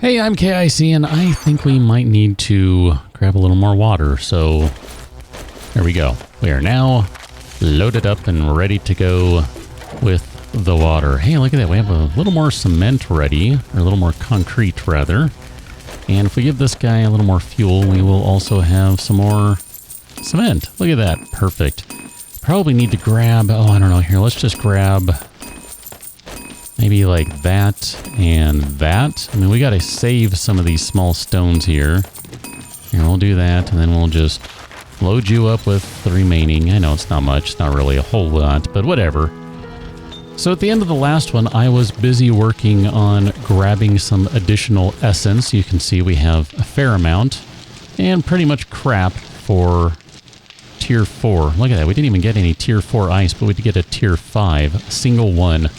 Hey, I'm KIC, and I think we might need to grab a little more water, so there we go. We are now loaded up and ready to go with the water. Hey, look at that. We have a little more cement ready, or a little more concrete, rather. And if we give this guy a little more fuel, we will also have some more cement. Look at that. Perfect. Probably need to grab, oh, I don't know. Here, let's just grab maybe like that and that. I mean, we got to save some of these small stones here. Here, we'll do that, and then we'll just load you up with the remaining. I know it's not much. It's not really a whole lot, but whatever. So at the end of the last one, I was busy working on grabbing some additional essence. You can see we have a fair amount and pretty much crap for tier 4. Look at that. We didn't even get any tier 4 ice, but we did get a tier 5, a single one.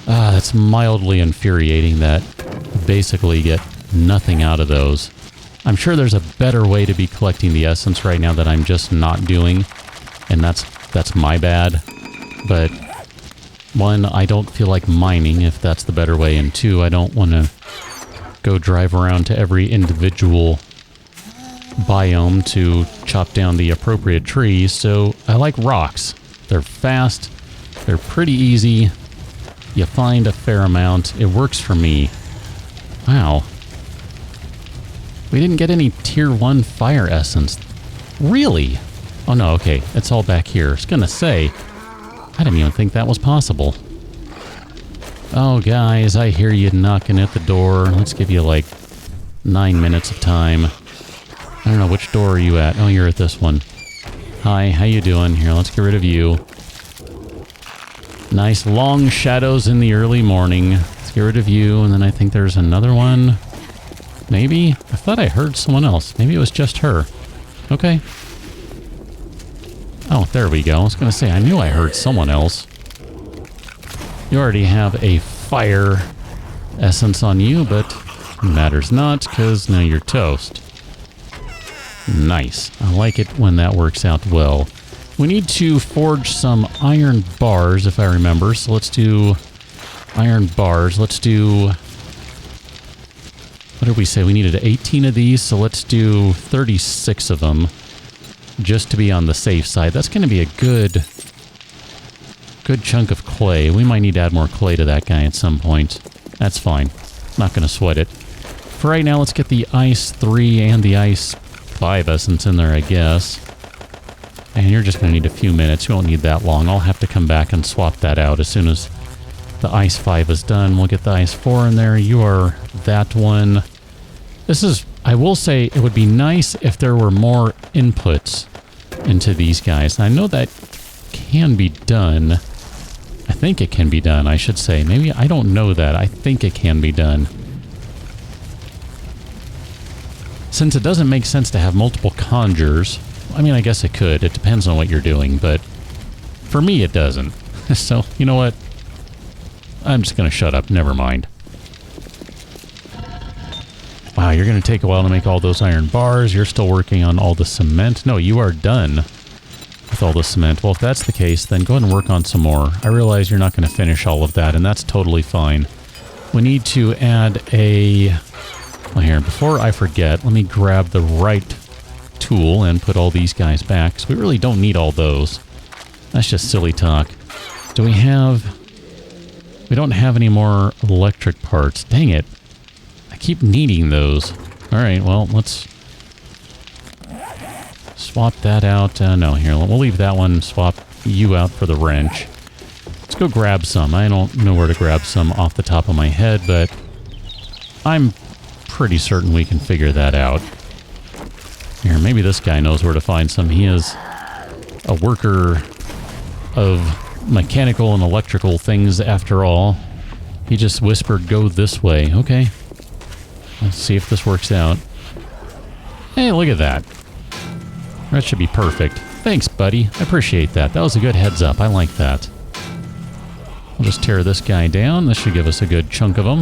That's mildly infuriating that we basically get nothing out of those. I'm sure there's a better way to be collecting the essence right now that I'm just not doing, and that's my bad. But one, I don't feel like mining if that's the better way, and two, I don't want to go drive around to every individual biome to chop down the appropriate trees, so I like rocks. They're fast, they're pretty easy, you find a fair amount, it works for me. Wow. We didn't get any tier 1 fire essence. Really? Oh no, okay, it's all back here. I was gonna say, I didn't even think that was possible. Oh, guys, I hear you knocking at the door. Let's give you like 9 minutes of time. I don't know, which door are you at? Oh, you're at this one. Hi, how you doing? Here, let's get rid of you. Nice long shadows in the early morning. Let's get rid of you, and then I think there's another one. Maybe? I thought I heard someone else. Maybe it was just her. Okay. Oh, there we go. I was going to say, I knew I heard someone else. You already have a fire essence on you, but matters not, because now you're toast. Nice. I like it when that works out well. We need to forge some iron bars, if I remember. So let's do iron bars. Let's do... What did we say? We needed 18 of these, so let's do 36 of them. Just to be on the safe side. That's going to be a good chunk of clay. We might need to add more clay to that guy at some point. That's fine. Not going to sweat it. For right now, let's get the ice 3 and the ice 5 essence in there, I guess. And you're just going to need a few minutes. You won't need that long. I'll have to come back and swap that out as soon as the ice 5 is done. We'll get the ice 4 in there. You are that one. This is... I will say it would be nice if there were more inputs into these guys. I know that can be done. I think it can be done, I should say. Maybe I don't know that. I think it can be done. Since it doesn't make sense to have multiple conjures, I mean, I guess it could. It depends on what you're doing, but for me, it doesn't. So, you know what? I'm just going to shut up. Never mind. Wow, you're going to take a while to make all those iron bars. You're still working on all the cement. No, you are done with all the cement. Well, if that's the case, then go ahead and work on some more. I realize you're not going to finish all of that, and that's totally fine. We need to add a... Well, here, before I forget, let me grab the right tool and put all these guys back, because we really don't need all those. That's just silly talk. Do we have... We don't have any more electric parts. Dang it. I keep needing those. Alright, well, let's swap that out. No, here, we'll leave that one, swap you out for the wrench. Let's go grab some. I don't know where to grab some off the top of my head, but I'm pretty certain we can figure that out. Here, maybe this guy knows where to find some. He is a worker of mechanical and electrical things after all. He just whispered, go this way. Okay. Let's see if this works out. Hey, look at that. That should be perfect. Thanks, buddy. I appreciate that. That was a good heads up. I like that. We'll just tear this guy down. This should give us a good chunk of them.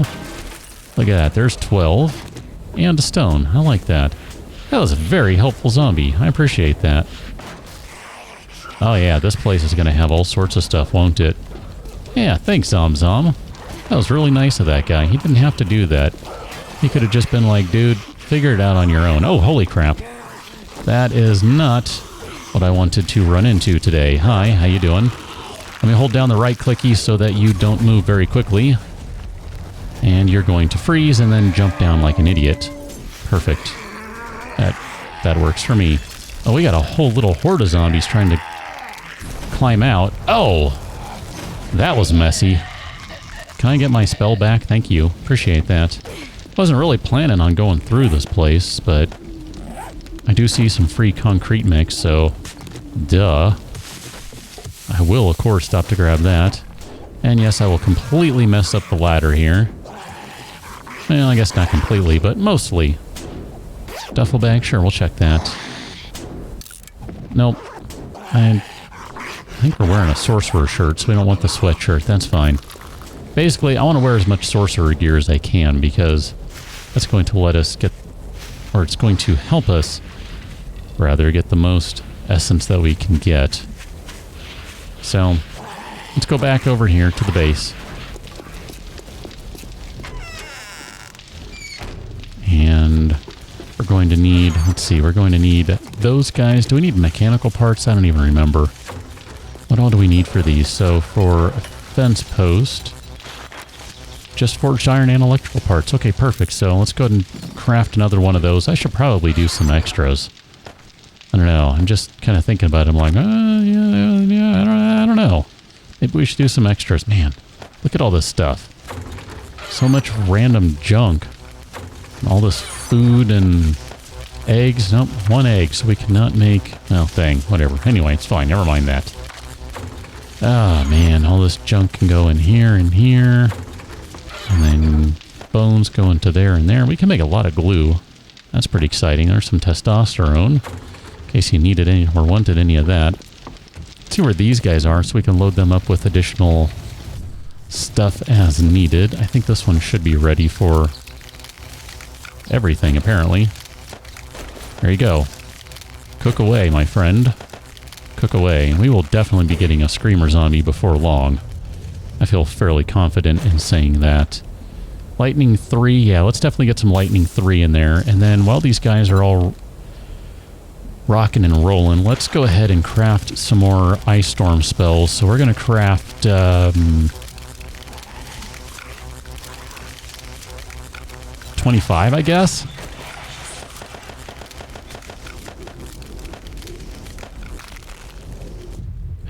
Look at that. There's 12. And a stone. I like that. That was a very helpful zombie. I appreciate that. Oh yeah, this place is going to have all sorts of stuff, won't it? Yeah, thanks, Zom. That was really nice of that guy. He didn't have to do that. He could have just been like, dude, figure it out on your own. Oh, holy crap. That is not what I wanted to run into today. Hi, how you doing? Let me hold down the right clicky so that you don't move very quickly. And you're going to freeze and then jump down like an idiot. Perfect. That works for me. Oh, we got a whole little horde of zombies trying to climb out. Oh! That was messy. Can I get my spell back? Thank you. Appreciate that. Wasn't really planning on going through this place, but I do see some free concrete mix, so duh. I will, of course, stop to grab that. And yes, I will completely mess up the ladder here. Well, I guess not completely, but mostly. Duffel bag? Sure, we'll check that. Nope. I think we're wearing a sorcerer shirt, so we don't want the sweatshirt. That's fine. Basically, I want to wear as much sorcerer gear as I can, because that's going to let us get... or it's going to help us, rather, get the most essence that we can get. So, let's go back over here to the base. And we're going to need, let's see, we're going to need those guys. Do we need mechanical parts? I don't even remember. What all do we need for these? So for a fence post, just forged iron and electrical parts. Okay, perfect. So let's go ahead and craft another one of those. I should probably do some extras. I don't know. I'm just kind of thinking about it. I'm like, I don't know. Maybe we should do some extras. Man, look at all this stuff. So much random junk. All this food and eggs. Nope, one egg, so we cannot make... oh, thing. Whatever. Anyway, it's fine. Never mind that. Ah, man. All this junk can go in here and here. And then bones go into there and there. We can make a lot of glue. That's pretty exciting. There's some testosterone. In case you needed any or wanted any of that. Let's see where these guys are so we can load them up with additional stuff as needed. I think this one should be ready for everything, apparently. There you go. Cook away, my friend. Cook away. We will definitely be getting a screamer zombie before long. I feel fairly confident in saying that. Lightning 3, yeah, let's definitely get some Lightning 3 in there. And then while these guys are all rocking and rolling, let's go ahead and craft some more Ice Storm spells. So we're going to craft... 25, I guess?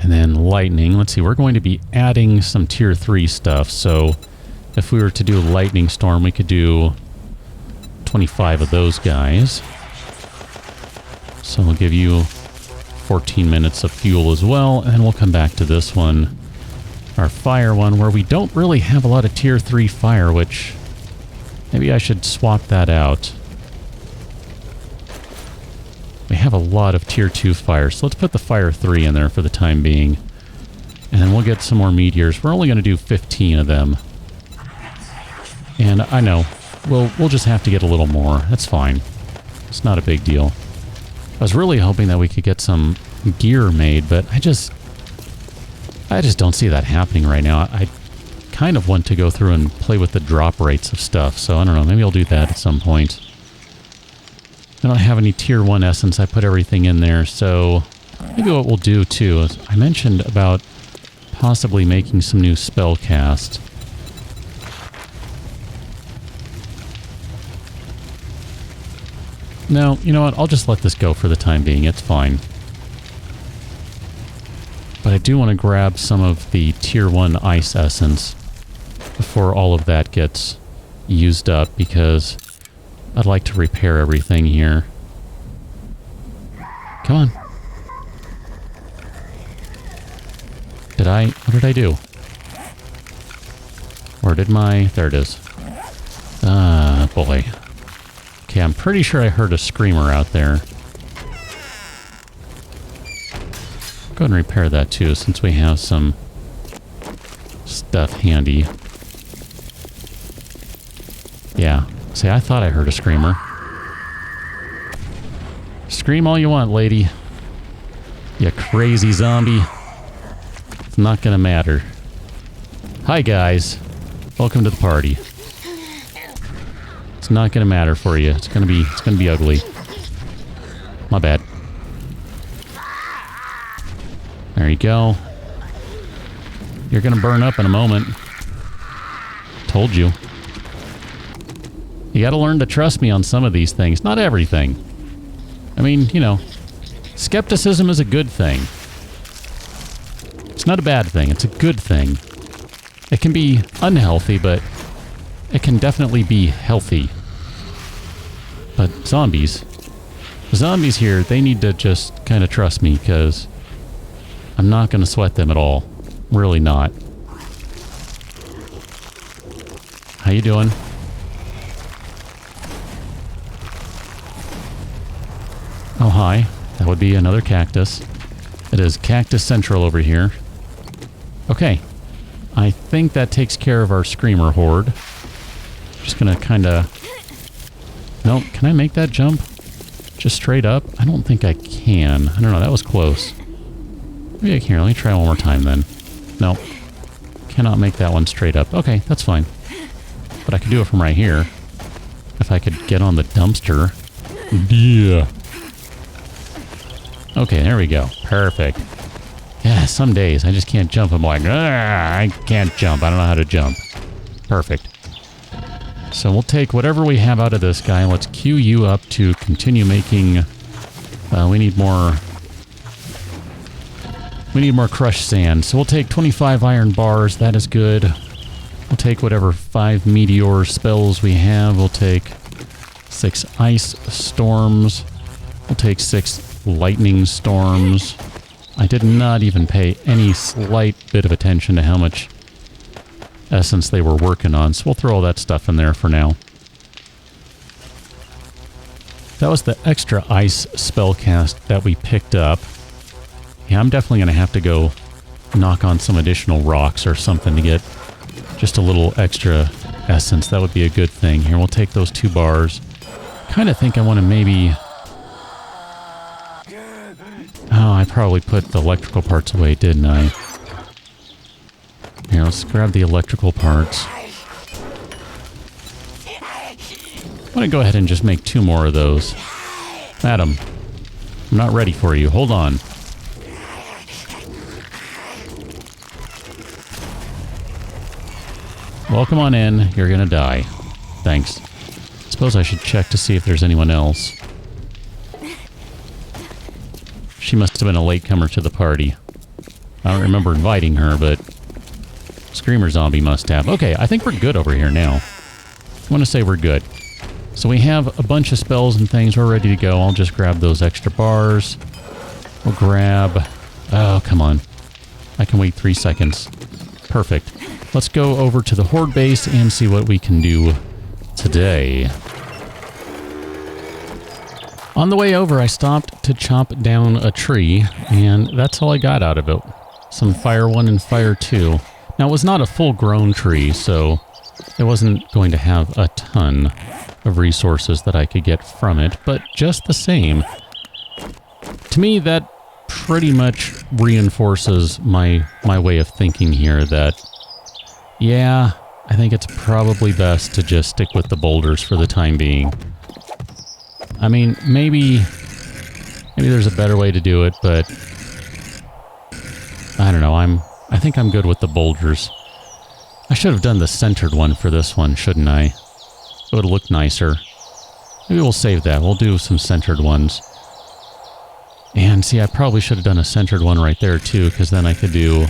And then lightning. Let's see, we're going to be adding some tier 3 stuff. So if we were to do lightning storm, we could do 25 of those guys. So we'll give you 14 minutes of fuel as well. And then we'll come back to this one, our fire one, where we don't really have a lot of tier 3 fire, which... maybe I should swap that out. We have a lot of tier 2 fire, so let's put the fire 3 in there for the time being. And then we'll get some more meteors. We're only going to do 15 of them. And I know, we'll just have to get a little more. That's fine. It's not a big deal. I was really hoping that we could get some gear made, but I just don't see that happening right now. I kind of want to go through and play with the drop rates of stuff, so I don't know, maybe I'll do that at some point. I don't have any tier 1 essence, I put everything in there, so maybe what we'll do too is I mentioned about possibly making some new spell cast. No, you know what, I'll just let this go for the time being, it's fine. But I do want to grab some of the tier 1 ice essence before all of that gets used up, because I'd like to repair everything here. Come on. What did I do? Where did my... there it is. Ah, boy. Okay, I'm pretty sure I heard a screamer out there. Go ahead and repair that too, since we have some stuff handy. Yeah. See, I thought I heard a screamer. Scream all you want, lady. You crazy zombie. It's not gonna matter. Hi, guys. Welcome to the party. It's not going to matter for you. It's going to be ugly. My bad. There you go. You're going to burn up in a moment. Told you. You got to learn to trust me on some of these things. Not everything. I mean, you know, skepticism is a good thing. It's not a bad thing. It's a good thing. It can be unhealthy, but it can definitely be healthy. But zombies. The zombies here, they need to just kind of trust me, because I'm not going to sweat them at all. Really not. How you doing? Oh, hi. That would be another cactus. It is Cactus Central over here. Okay. I think that takes care of our screamer horde. Just gonna kind of... Nope. Can I make that jump? Just straight up? I don't think I can. I don't know. That was close. Maybe I can. Let me try one more time then. Nope. Cannot make that one straight up. Okay, that's fine. But I could do it from right here. If I could get on the dumpster. Yeah. Okay, there we go. Perfect. Yeah, some days I just can't jump. I'm like, I can't jump. I don't know how to jump. Perfect. So we'll take whatever we have out of this guy. Let's queue you up to continue making... we need more crushed sand. So we'll take 25 iron bars. That is good. We'll take whatever 5 meteor spells we have. We'll take 6 ice storms. We'll take 6 lightning storms. I did not even pay any slight bit of attention to how much essence they were working on, so we'll throw all that stuff in there for now. That was the extra ice spellcast that we picked up. Yeah, I'm definitely going to have to go knock on some additional rocks or something to get just a little extra essence. That would be a good thing. Here, we'll take those 2 bars. Kind of think I want to maybe... Oh, I probably put the electrical parts away, didn't I? Here, let's grab the electrical parts. I'm going to go ahead and just make 2 more of those. Madam, I'm not ready for you. Hold on. Welcome on in. You're going to die. Thanks. Suppose I should check to see if there's anyone else. She must have been a latecomer to the party. I don't remember inviting her, but Screamer Zombie must have. Okay, I think we're good over here now. I want to say we're good. So we have a bunch of spells and things. We're ready to go. I'll just grab those extra bars. We'll grab... Oh, come on. I can wait 3 seconds. Perfect. Let's go over to the Horde base and see what we can do today. On the way over, I stopped to chop down a tree, and that's all I got out of it. Some Fire 1 and Fire 2. Now, it was not a full-grown tree, so it wasn't going to have a ton of resources that I could get from it, but just the same, to me, that pretty much reinforces my way of thinking here that, yeah, I think it's probably best to just stick with the boulders for the time being. I mean, maybe there's a better way to do it, but I don't know. I think I'm good with the boulders. I should have done the centered one for this one, shouldn't I? It would look nicer. Maybe we'll save that. We'll do some centered ones. And see, I probably should have done a centered one right there too, because then I could do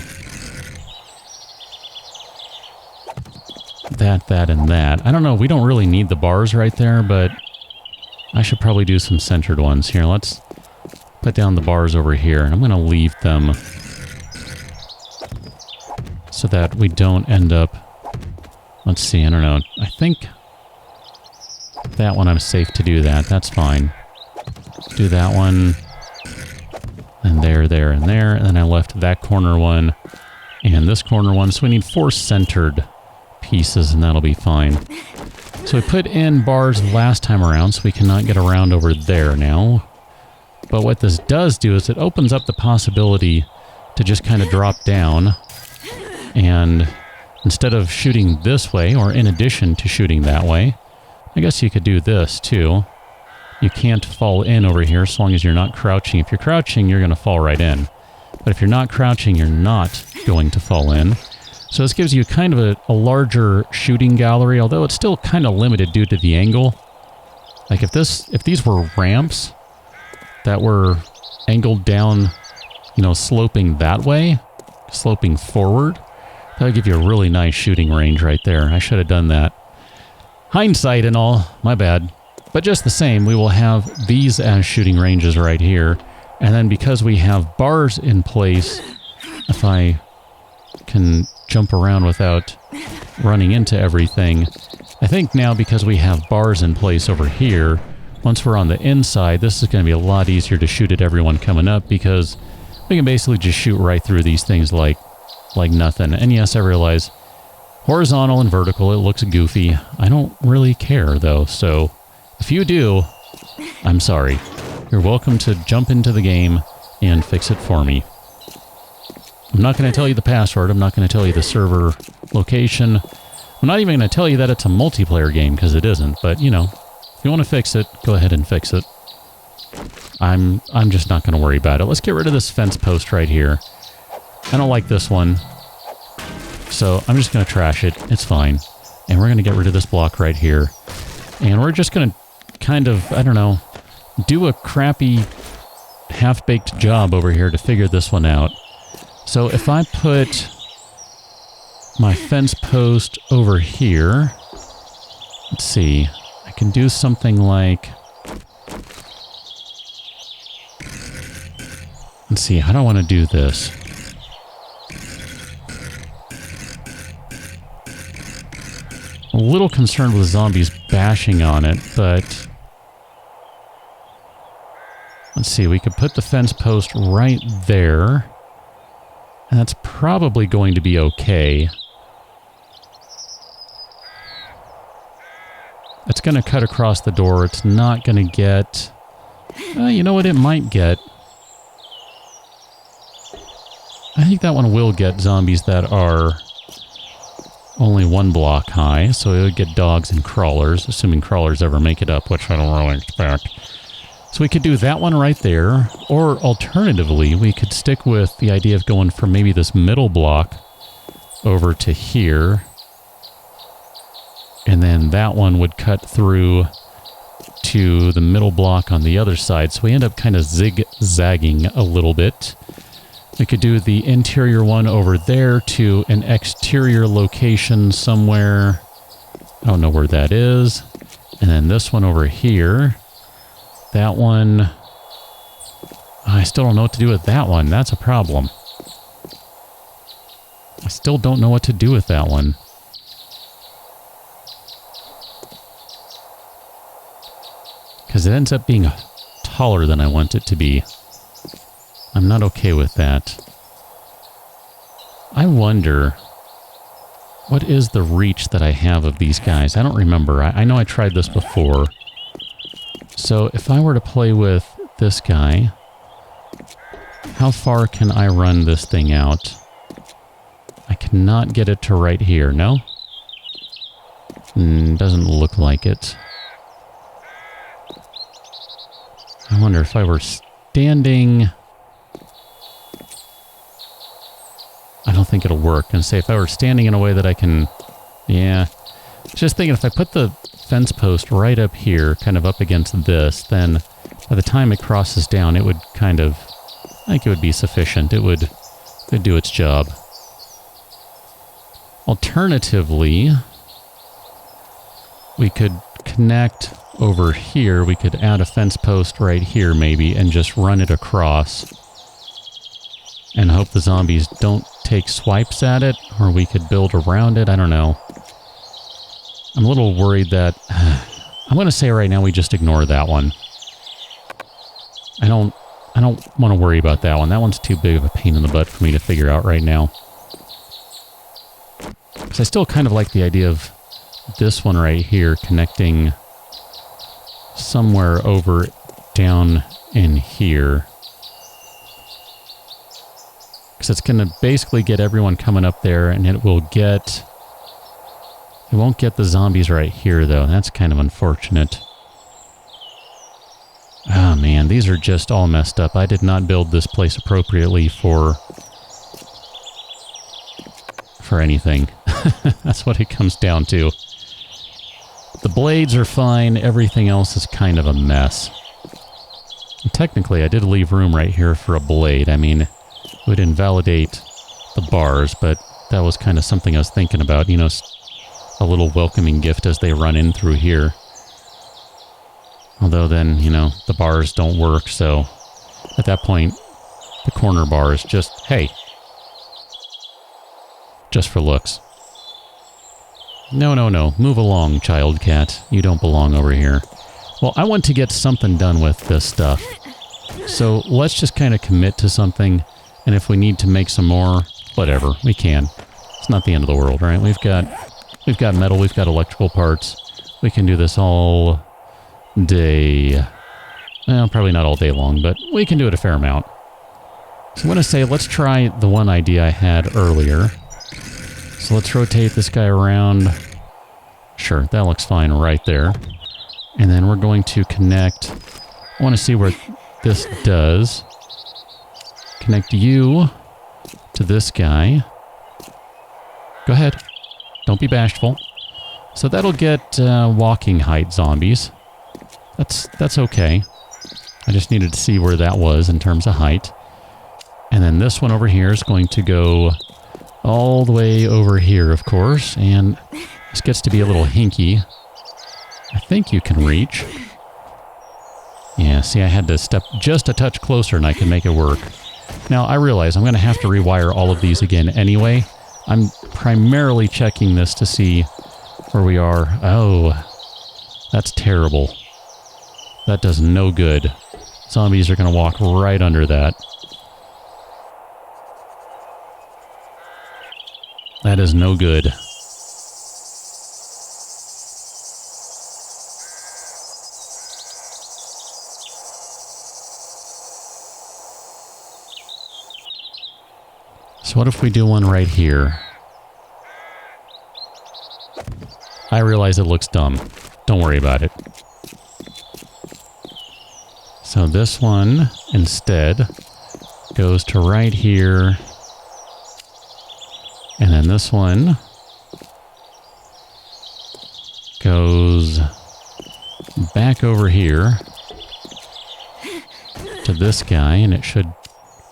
that, and that. I don't know. We don't really need the bars right there, but I should probably do some centered ones. Here, let's put down the bars over here. And I'm going to leave them so that we don't end up... Let's see, I don't know. I think that one I'm safe to do that. That's fine. Let's do that one. And there, and there. And then I left that corner one and this corner one. So we need 4 centered pieces, and that'll be fine. So we put in bars last time around, so we cannot get around over there now. But what this does do is it opens up the possibility to just kind of drop down, and instead of shooting this way, or in addition to shooting that way, I guess you could do this too. You can't fall in over here as long as you're not crouching. If you're crouching, you're going to fall right in. But if you're not crouching, you're not going to fall in. So this gives you kind of a larger shooting gallery, although it's still kind of limited due to the angle. Like if these were ramps that were angled down, you know, sloping that way, sloping forward, that would give you a really nice shooting range right there. I should have done that. Hindsight and all, my bad. But just the same, we will have these as shooting ranges right here. And then because we have bars in place, if I can jump around without running into everything, I think now because we have bars in place over here, once we're on the inside, this is going to be a lot easier to shoot at everyone coming up because we can basically just shoot right through these things like nothing. And yes, I realize horizontal and vertical, it looks goofy. I don't really care though, so if you do, I'm sorry. You're welcome to jump into the game and fix it for me. I'm not going to tell you the password. I'm not going to tell you the server location. I'm not even going to tell you that it's a multiplayer game because it isn't. But, you know, if you want to fix it, go ahead and fix it. I'm just not going to worry about it. Let's get rid of this fence post right here. I don't like this one. So I'm just going to trash it. It's fine. And we're going to get rid of this block right here. And we're just going to kind of, I don't know, do a crappy half-baked job over here to figure this one out. So if I put my fence post over here, let's see, I can do something like, let's see, how do I want to do this? A little concerned with zombies bashing on it, but let's see, we could put the fence post right there. And that's probably going to be okay. It's going to cut across the door. It's not going to get... you know what it might get? I think that one will get zombies that are only one block high. So it would get dogs and crawlers, assuming crawlers ever make it up, which I don't really expect. So we could do that one right there, or alternatively, we could stick with the idea of going from maybe this middle block over to here, and then that one would cut through to the middle block on the other side, so we end up kind of zigzagging a little bit. We could do the interior one over there to an exterior location somewhere, I don't know where that is, and then this one over here. That one, I still don't know what to do with that one. That's a problem. I still don't know what to do with that one. Because it ends up being taller than I want it to be. I'm not okay with that. I wonder, what is the reach that I have of these guys? I don't remember. I know I tried this before. So if I were to play with this guy, how far can I run this thing out? I cannot get it to right here, no? Doesn't look like it. I wonder if I were standing... I don't think it'll work. And say if I were standing in a way that I can... Yeah. Just thinking if I put the fence post right up here, kind of up against this, then by the time it crosses down, it would kind of... I think it would be sufficient. It would do its job. Alternatively, we could connect over here. We could add a fence post right here maybe and just run it across and hope the zombies don't take swipes at it, or we could build around it. I don't know. I'm a little worried that... I'm going to say right now we just ignore that one. I don't want to worry about that one. That one's too big of a pain in the butt for me to figure out right now. Because I still kind of like the idea of this one right here connecting somewhere over down in here. Because it's going to basically get everyone coming up there, and it will get We won't get the zombies right here, though. That's kind of unfortunate. Oh, man. These are just all messed up. I did not build this place appropriately for anything. That's what it comes down to. The blades are fine. Everything else is kind of a mess. And technically, I did leave room right here for a blade. I mean, it would invalidate the bars, but that was kind of something I was thinking about. You know, a little welcoming gift as they run in through here. Although then, you know, the bars don't work, so at that point, the corner bar is just, hey, just for looks. No, no, no. Move along, child cat. You don't belong over here. Well, I want to get something done with this stuff. So let's just kind of commit to something. And if we need to make some more, whatever, we can. It's not the end of the world, right? We've got metal, we've got electrical parts. We can do this all day. Well, probably not all day long, but we can do it a fair amount. So I'm going to say, let's try the one idea I had earlier. So let's rotate this guy around. Sure, that looks fine right there. And then we're going to connect. I want to see where this does. Connect you to this guy. Go ahead. Don't be bashful. So that'll get walking height zombies. That's okay. I just needed to see where that was in terms of height. And then this one over here is going to go all the way over here, of course, and this gets to be a little hinky. I think you can reach. Yeah, see, I had to step just a touch closer and I can make it work. Now, I realize I'm going to have to rewire all of these again anyway. I'm primarily checking this to see where we are. Oh, that's terrible. That does no good. Zombies are going to walk right under that. That is no good. So what if we do one right here? I realize it looks dumb. Don't worry about it. So this one instead goes to right here. And then this one goes back over here to this guy, and it should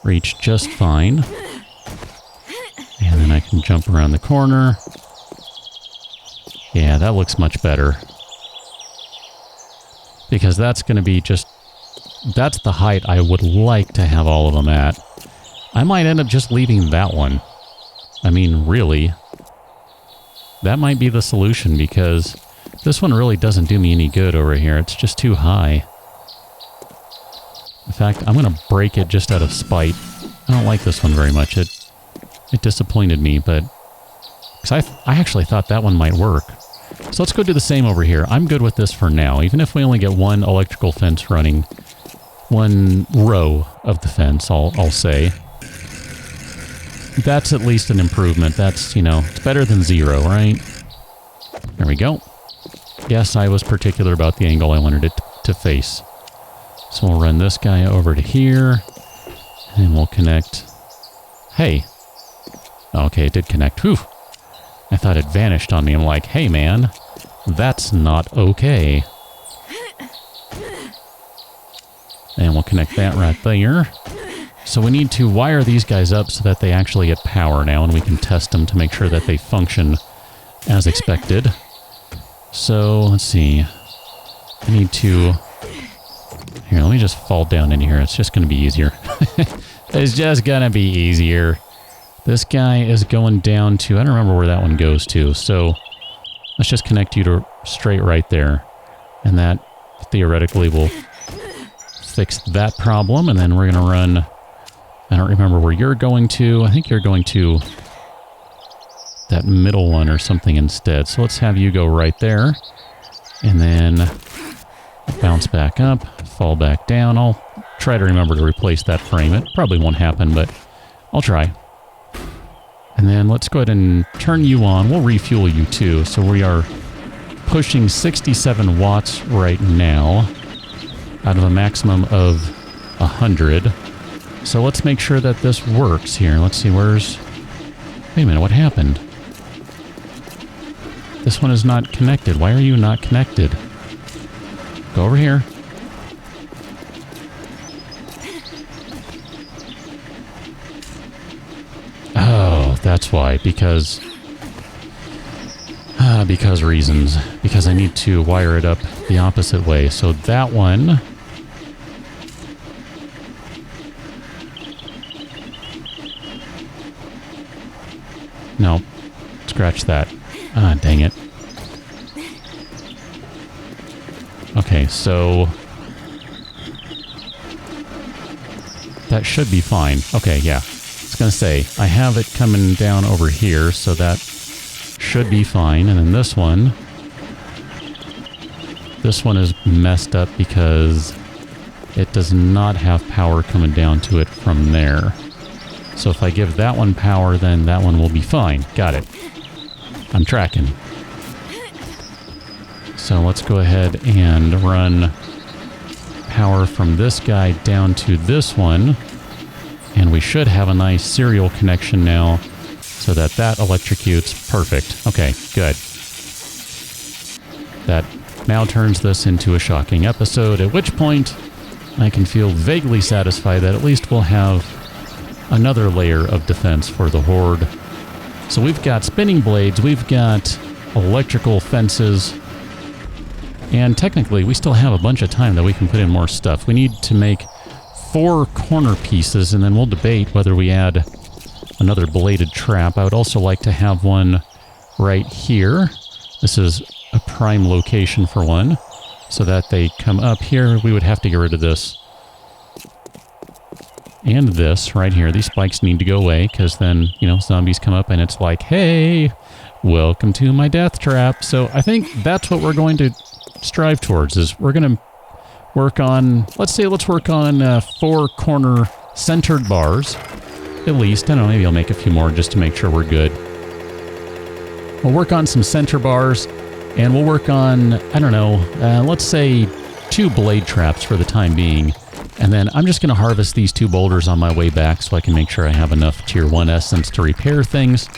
reach just fine. And then I can jump around the corner. Yeah, that looks much better. Because that's going to be just... That's the height I would like to have all of them at. I might end up just leaving that one. I mean, really, that might be the solution because this one really doesn't do me any good over here. It's just too high. In fact, I'm going to break it just out of spite. I don't like this one very much. It disappointed me, but because I actually thought that one might work. So let's go do the same over here. I'm good with this for now, even if we only get one electrical fence running. One row of the fence, I'll say. That's at least an improvement. That's, you know, it's better than zero, right? There we go. Yes, I was particular about the angle I wanted it to face. So we'll run this guy over to here, and we'll connect. Hey. Okay, it did connect. Whew. I thought it vanished on me. I'm like, hey, man, that's not okay. And we'll connect that right there. So we need to wire these guys up so that they actually get power now, and we can test them to make sure that they function as expected. So, let's see. I need to... Here, let me just fall down in here. It's just going to be easier. It's just going to be easier. This guy is going down to... I don't remember where that one goes to. So, let's just connect you to straight right there. And that, theoretically, will fix that problem. And then we're going to run... I don't remember where you're going to. I think you're going to that middle one or something instead. So let's have you go right there. And then bounce back up, fall back down. I'll try to remember to replace that frame. It probably won't happen, but I'll try. And then let's go ahead and turn you on. We'll refuel you too. So we are pushing 67 watts right now out of a maximum of 100. So let's make sure that this works here. Let's see, where's... Wait a minute, what happened? This one is not connected. Why are you not connected? Go over here. Oh, that's why. Because reasons. Because I need to wire it up the opposite way. So that one... No. Scratch that. Ah, dang it. Okay, so... that should be fine. Okay, yeah. I was gonna say, I have it coming down over here, so that should be fine. And then this one is messed up because it does not have power coming down to it from there. So if I give that one power, then that one will be fine. Got it. I'm tracking. So let's go ahead and run power from this guy down to this one. And we should have a nice serial connection now so that electrocutes. Perfect. Okay, good. That now turns this into a shocking episode, at which point I can feel vaguely satisfied that at least we'll have another layer of defense for the Horde. So we've got spinning blades, we've got electrical fences, and technically we still have a bunch of time that we can put in more stuff. We need to make 4 corner pieces, and then we'll debate whether we add another bladed trap. I would also like to have one right here. This is a prime location for one, so that they come up here. We would have to get rid of this. And this right here. These spikes need to go away, because then, you know, zombies come up and it's like, hey, welcome to my death trap. So I think that's what we're going to strive towards, is we're going to work on, let's work on 4 corner centered bars, at least. I don't know, maybe I'll make a few more just to make sure we're good. We'll work on some center bars, and we'll work on, I don't know, let's say 2 blade traps for the time being. And then I'm just going to harvest these 2 boulders on my way back so I can make sure I have enough tier 1 essence to repair things,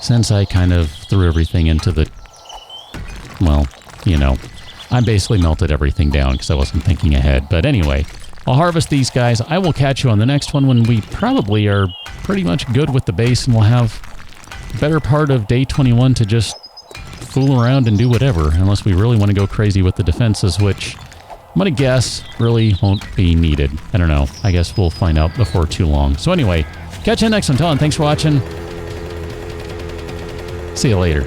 since I kind of threw everything into the, well, you know, I basically melted everything down because I wasn't thinking ahead. But anyway, I'll harvest these guys. I will catch you on the next one when we probably are pretty much good with the base, and we'll have the better part of day 21 to just fool around and do whatever, unless we really want to go crazy with the defenses, which I'm going to guess really won't be needed. I don't know. I guess we'll find out before too long. So anyway, catch you next one. Thanks for watching. See you later.